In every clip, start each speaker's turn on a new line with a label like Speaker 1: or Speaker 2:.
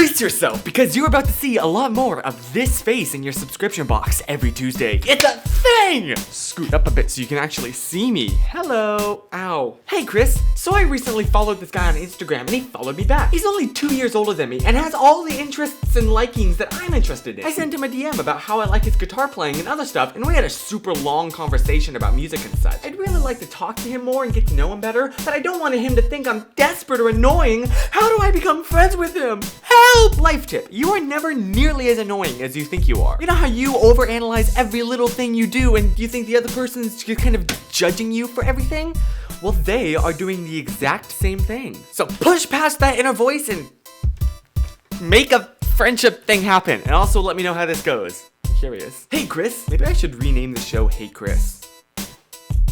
Speaker 1: brace yourself, because you're about to see a lot more of this face in your subscription box every Tuesday. It's a thing! Scoot up a bit so you can actually see me. Hello. Ow. Hey Chris, so I recently followed this guy on Instagram and he followed me back. He's only 2 years older than me and has all the interests and likings that I'm interested in. I sent him a DM about how I like his guitar playing and other stuff, and we had a super long conversation about music and such. I'd really like to talk to him more and get to know him better, but I don't want him to think I'm desperate or annoying. How do I become friends with him? Help! Life tip, you are never nearly as annoying as you think you are. You know how you overanalyze every little thing you do and you think the other person's just kind of judging you for everything? Well, they are doing the exact same thing. So push past that inner voice and make a friendship thing happen. And also let me know how this goes. I'm curious. Hey Chris, maybe I should rename the show Hey Chris.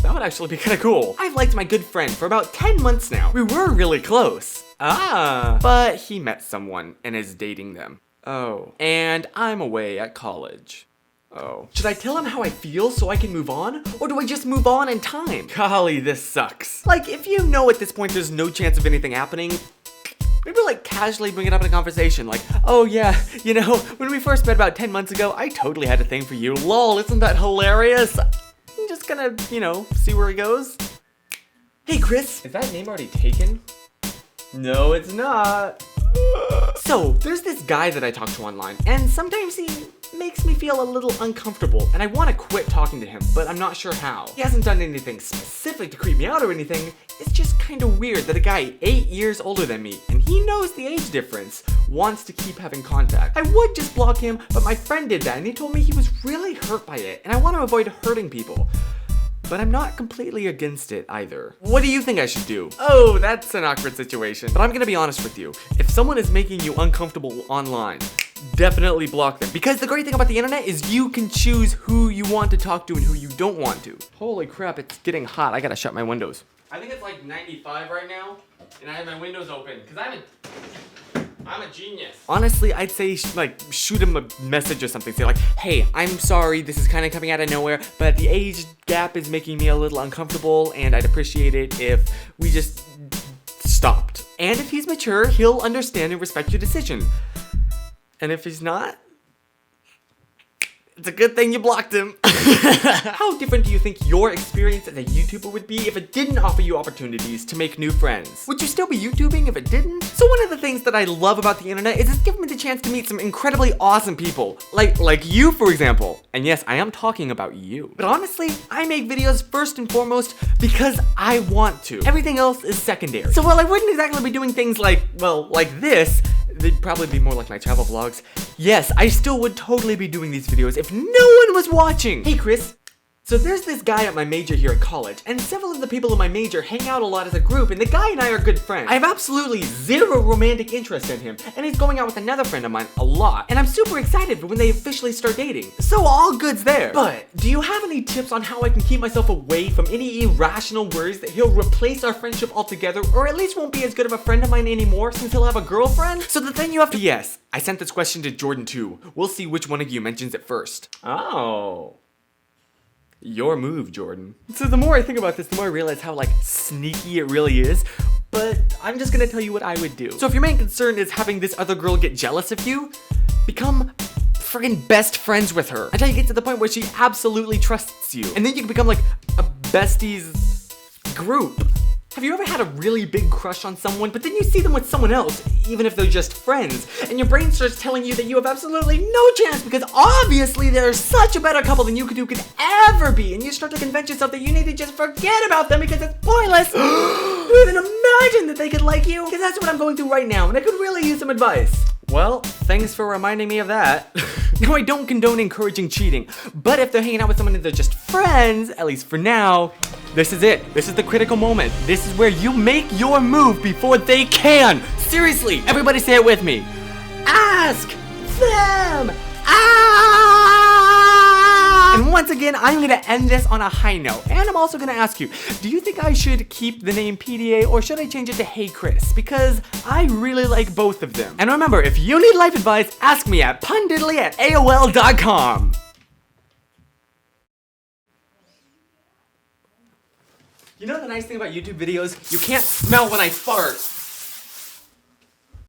Speaker 1: That would actually be kind of cool. I've liked my good friend for about 10 months now. We were really close. But he met someone and is dating them. Oh. And I'm away at college. Oh. Should I tell him how I feel so I can move on? Or do I just move on in time? Golly, this sucks. Like, if you know at this point there's no chance of anything happening, maybe like casually bring it up in a conversation, like, oh yeah, you know, when we first met about 10 months ago, I totally had a thing for you. Lol, isn't that hilarious? I'm just gonna, you know, see where he goes. Hey Chris, is that name already taken? No, it's not. So, there's this guy that I talk to online, and sometimes he makes me feel a little uncomfortable, and I want to quit talking to him, but I'm not sure how. He hasn't done anything specific to creep me out or anything. It's just kind of weird that a guy 8 years older than me, and he knows the age difference, wants to keep having contact. I would just block him, but my friend did that, and he told me he was really hurt by it, and I want to avoid hurting people. But I'm not completely against it either. What do you think I should do? Oh, that's an awkward situation. But I'm gonna be honest with you. If someone is making you uncomfortable online, definitely block them. Because the great thing about the internet is you can choose who you want to talk to and who you don't want to. Holy crap, it's getting hot. I gotta shut my windows. I think it's like 95 right now, and I have my windows open, because I'm a genius. Honestly, I'd say like shoot him a message or something. Say like, hey, I'm sorry, this is kind of coming out of nowhere, but the age gap is making me a little uncomfortable, and I'd appreciate it if we just stopped. And if he's mature, he'll understand and respect your decision. And if he's not, it's a good thing you blocked him. How different do you think your experience as a YouTuber would be if it didn't offer you opportunities to make new friends? Would you still be YouTubing if it didn't? So one of the things that I love about the internet is it's given me the chance to meet some incredibly awesome people. Like you, for example. And yes, I am talking about you. But honestly, I make videos first and foremost because I want to. Everything else is secondary. So while I wouldn't exactly be doing things like, well, like this, they'd probably be more like my travel vlogs. Yes, I still would totally be doing these videos if no one was watching. Hey Chris, so there's this guy at my major here at college, and several of the people in my major hang out a lot as a group, and the guy and I are good friends. I have absolutely zero romantic interest in him, and he's going out with another friend of mine a lot, and I'm super excited for when they officially start dating. So all good's there. But do you have any tips on how I can keep myself away from any irrational worries that he'll replace our friendship altogether, or at least won't be as good of a friend of mine anymore since he'll have a girlfriend? So the thing you have to— Yes, I sent this question to Jordan too. We'll see which one of you mentions it first. Oh. Your move, Jordan. So the more I think about this, the more I realize how like sneaky it really is. But I'm just gonna tell you what I would do. So if your main concern is having this other girl get jealous of you, become friggin' best friends with her until you get to the point where she absolutely trusts you. And then you can become like a besties group. Have you ever had a really big crush on someone, but then you see them with someone else, even if they're just friends, and your brain starts telling you that you have absolutely no chance because obviously they're such a better couple than you could ever be, and you start to convince yourself that you need to just forget about them because it's pointless to even imagine that they could like you? Because that's what I'm going through right now, and I could really use some advice. Well, thanks for reminding me of that. Now, I don't condone encouraging cheating, but if they're hanging out with someone and they're just friends, at least for now, this is it. This is the critical moment. This is where you make your move before they can. Seriously, everybody say it with me. Ask them out! And once again, I'm gonna end this on a high note. And I'm also gonna ask you, do you think I should keep the name PDA or should I change it to Hey Chris? Because I really like both of them. And remember, if you need life advice, ask me at PunDiddley@AOL.com. You know the nice thing about YouTube videos? You can't smell when I fart.